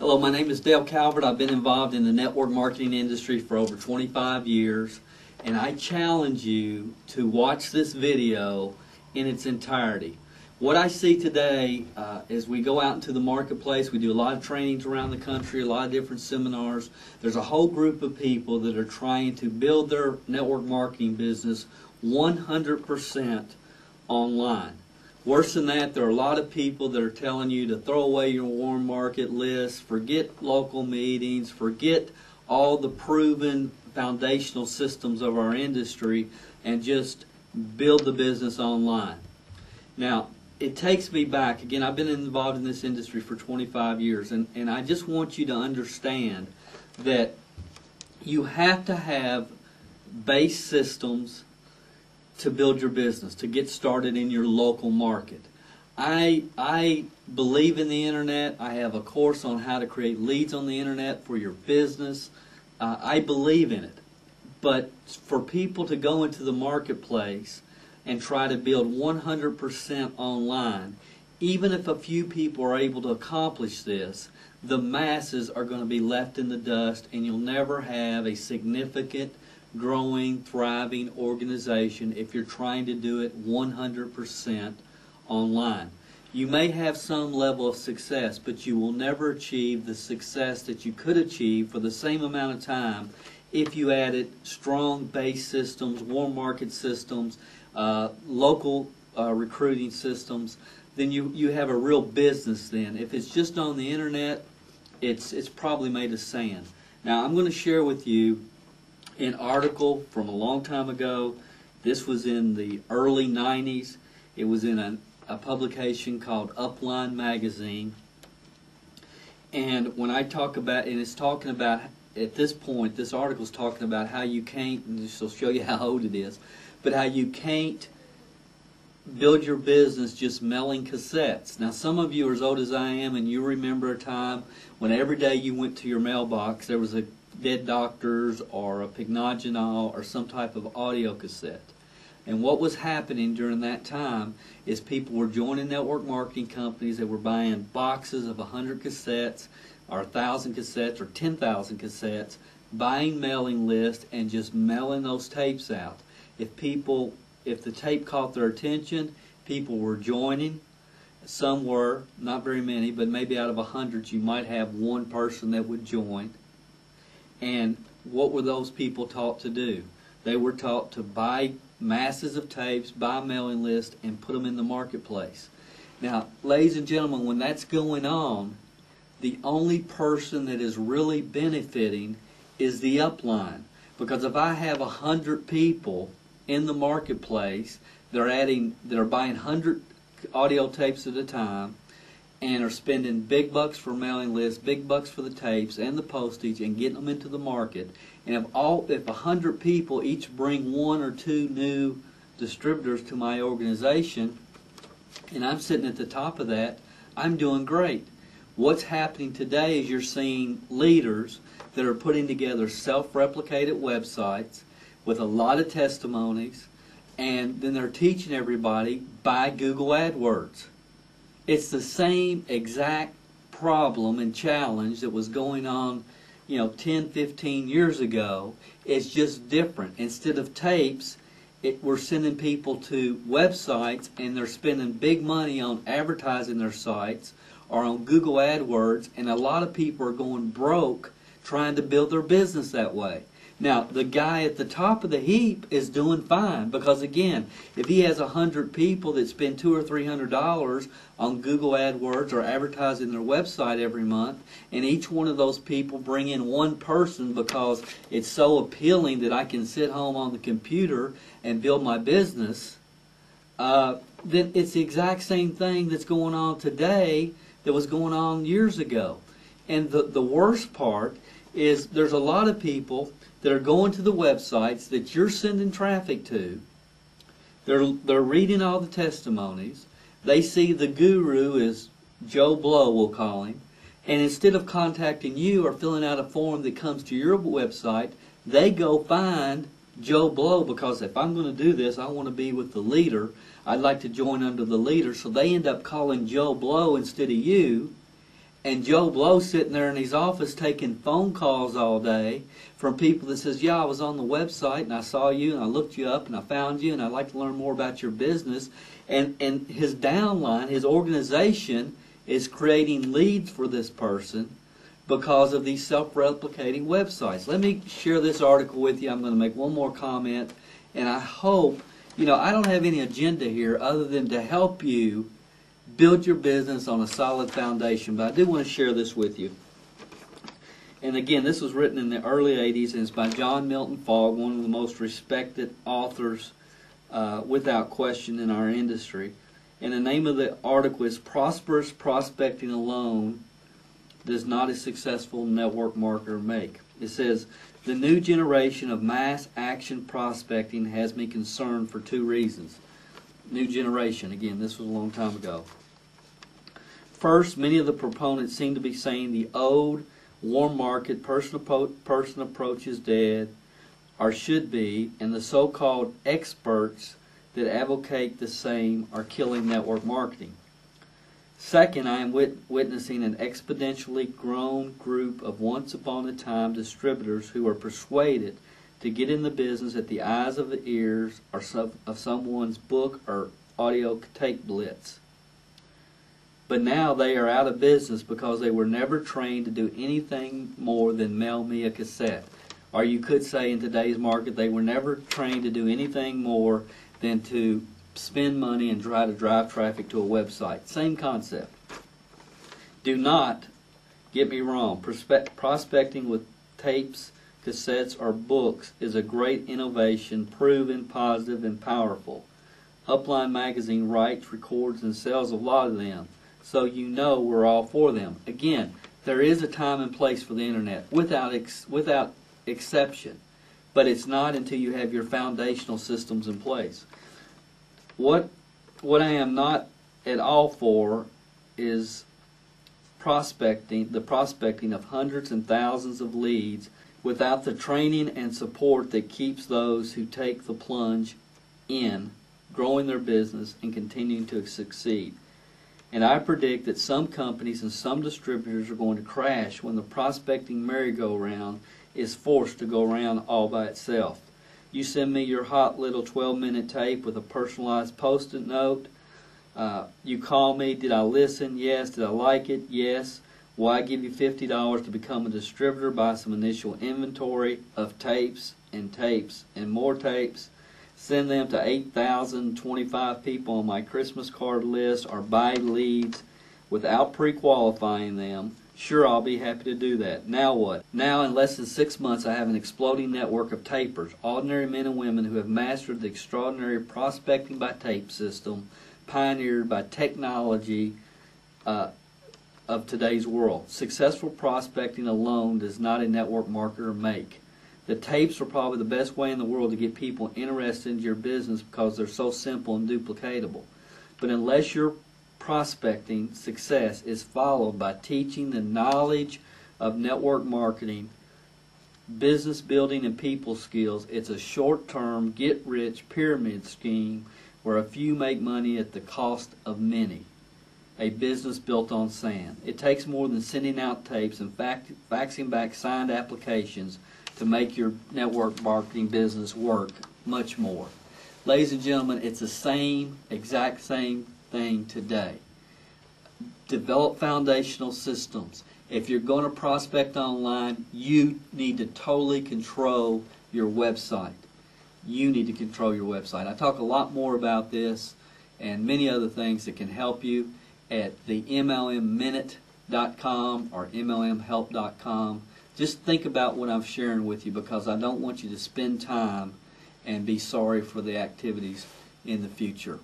Hello, my name is Dale Calvert. I've been involved in the network marketing industry for over 25 years, and I challenge you to watch this video in its entirety. What I see today as we go out into the marketplace, we do a lot of trainings around the country, a lot of different seminars. There's a whole group of people that are trying to build their network marketing business 100% online. Worse than that, there are a lot of people that are telling you to throw away your warm market list, forget local meetings, forget all the proven foundational systems of our industry, and just build the business online. Now, it takes me back. Again, I've been involved in this industry for 25 years, and I just want you to understand that you have to have base systems to build your business, to get started in your local market. I believe in the internet. I have a course on how to create leads on the internet for your business. I believe in it. But for people to go into the marketplace and try to build 100% online, even if a few people are able to accomplish this, the masses are going to be left in the dust, and you'll never have a significant, growing, thriving organization if you're trying to do it 100% online. You may have some level of success, but you will never achieve the success that you could achieve for the same amount of time if you added strong base systems, warm market systems, local recruiting systems. Then you have a real business then. If it's just on the internet, it's probably made of sand. Now, I'm going to share with you an article from a long time ago. This was in the early 90s. It was in a publication called Upline Magazine. And when I talk about, and it's talking about, at this point, this article is talking about how you can't, and this will show you how old it is, but how you can't build your business just mailing cassettes. Now, some of you are as old as I am, and you remember a time when every day you went to your mailbox, there was a Dead Doctors or a Pignaginol or some type of audio cassette. And what was happening during that time is people were joining network marketing companies that were buying boxes of 100 cassettes or 1,000 cassettes or 10,000 cassettes, buying mailing lists and just mailing those tapes out. If the tape caught their attention, people were joining. Some were, not very many, but maybe out of 100 you might have one person that would join. And what were those people taught to do? They were taught to buy masses of tapes, buy mailing lists, and put them in the marketplace. Now, ladies and gentlemen, when that's going on, the only person that is really benefiting is the upline. Because if I have 100 people in the marketplace, they're buying 100 audio tapes at a time, and are spending big bucks for mailing lists, big bucks for the tapes and the postage, and getting them into the market. And if 100 people each bring one or two new distributors to my organization, and I'm sitting at the top of that, I'm doing great. What's happening today is you're seeing leaders that are putting together self-replicated websites with a lot of testimonies, and then they're teaching everybody by Google AdWords. It's the same exact problem and challenge that was going on, 10, 15 years ago. It's just different. Instead of tapes, we're sending people to websites, and they're spending big money on advertising their sites or on Google AdWords, and a lot of people are going broke trying to build their business that way. Now, the guy at the top of the heap is doing fine because, again, if he has 100 people that spend $200 or $300 on Google AdWords or advertising their website every month, and each one of those people bring in one person because it's so appealing that I can sit home on the computer and build my business, then it's the exact same thing that's going on today that was going on years ago. And the worst part is there's a lot of people that are going to the websites that you're sending traffic to. They're reading all the testimonies. They see the guru is Joe Blow, we'll call him, and instead of contacting you or filling out a form that comes to your website, they go find Joe Blow, because if I'm going to do this, I want to be with the leader. I'd like to join under the leader. So they end up calling Joe Blow instead of you, And Joe Blow's sitting there in his office taking phone calls all day from people that says, yeah, I was on the website and I saw you and I looked you up and I found you and I'd like to learn more about your business. And his downline, his organization, is creating leads for this person because of these self-replicating websites. Let me share this article with you. I'm going to make one more comment, and I hope, I don't have any agenda here other than to help you build your business on a solid foundation, but I do want to share this with you. And again, this was written in the early 80s, and it's by John Milton Fogg, one of the most respected authors without question in our industry. And the name of the article is Prosperous Prospecting Alone Does Not a Successful Network Marketer Make. It says, the new generation of mass action prospecting has me concerned for two reasons. New generation, again, this was a long time ago. First, many of the proponents seem to be saying the old warm market person approach is dead, or should be, and the so-called experts that advocate the same are killing network marketing. Second, I am witnessing an exponentially grown group of once-upon-a-time distributors who are persuaded to get in the business at the eyes of the ears or of someone's book or audio tape blitz. But now they are out of business because they were never trained to do anything more than mail me a cassette. Or you could say in today's market, they were never trained to do anything more than to spend money and try to drive traffic to a website. Same concept. Do not get me wrong. Prospecting with tapes, cassettes, or books is a great innovation, proven, positive, and powerful. Upline Magazine writes, records, and sells a lot of them, so we're all for them. Again, there is a time and place for the internet, without exception, but it's not until you have your foundational systems in place. What I am not at all for is the prospecting of hundreds and thousands of leads without the training and support that keeps those who take the plunge in growing their business and continuing to succeed. And I predict that some companies and some distributors are going to crash when the prospecting merry-go-round is forced to go around all by itself. You send me your hot little 12-minute tape with a personalized post-it note. You call me, did I listen? Yes. Did I like it? Yes. Will I give you $50 to become a distributor, buy some initial inventory of tapes and more tapes, send them to 8,025 people on my Christmas card list, or buy leads without pre-qualifying them? Sure, I'll be happy to do that. Now what? Now, in less than 6 months, I have an exploding network of tapers, ordinary men and women who have mastered the extraordinary prospecting by tape system, pioneered by technology of today's world. Successful prospecting alone does not a network marketer make. The tapes are probably the best way in the world to get people interested in your business because they're so simple and duplicatable. But unless your prospecting success is followed by teaching the knowledge of network marketing, business building, and people skills, it's a short-term, get-rich pyramid scheme where a few make money at the cost of many. A business built on sand. It takes more than sending out tapes and faxing back signed applications to make your network marketing business work. Much more. Ladies and gentlemen, it's the exact same thing today. Develop foundational systems. If you're going to prospect online, you need to totally control your website. You need to control your website. I talk a lot more about this and many other things that can help you at the MLMminute.com or MLMhelp.com. Just think about what I'm sharing with you, because I don't want you to spend time and be sorry for the activities in the future.